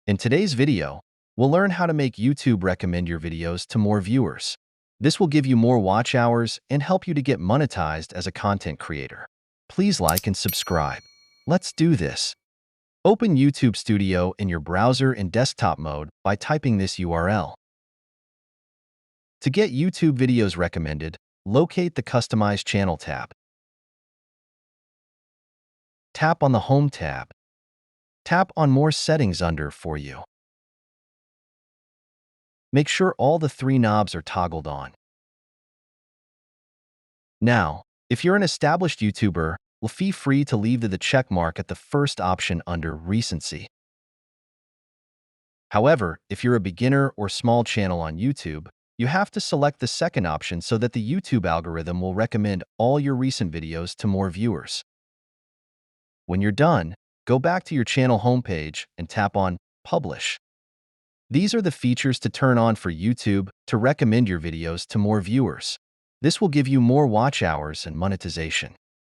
In today's video, we'll learn how to make YouTube recommend your videos to more viewers. This will give you more watch hours and help you to get monetized as a content creator. Please like and subscribe. Let's do this. Open YouTube Studio in your browser in desktop mode by typing this URL. To get YouTube videos recommended, locate the Customize Channel tab. Tap on the Home tab. Tap on More Settings under For You. Make sure all the three knobs are toggled on. Now, if you're an established YouTuber, feel free to leave the check mark at the first option under Recency. However, if you're a beginner or small channel on YouTube, you have to select the second option so that the YouTube algorithm will recommend all your recent videos to more viewers. When you're done, go back to your channel homepage and tap on Publish. These are the features to turn on for YouTube to recommend your videos to more viewers. This will give you more watch hours and monetization.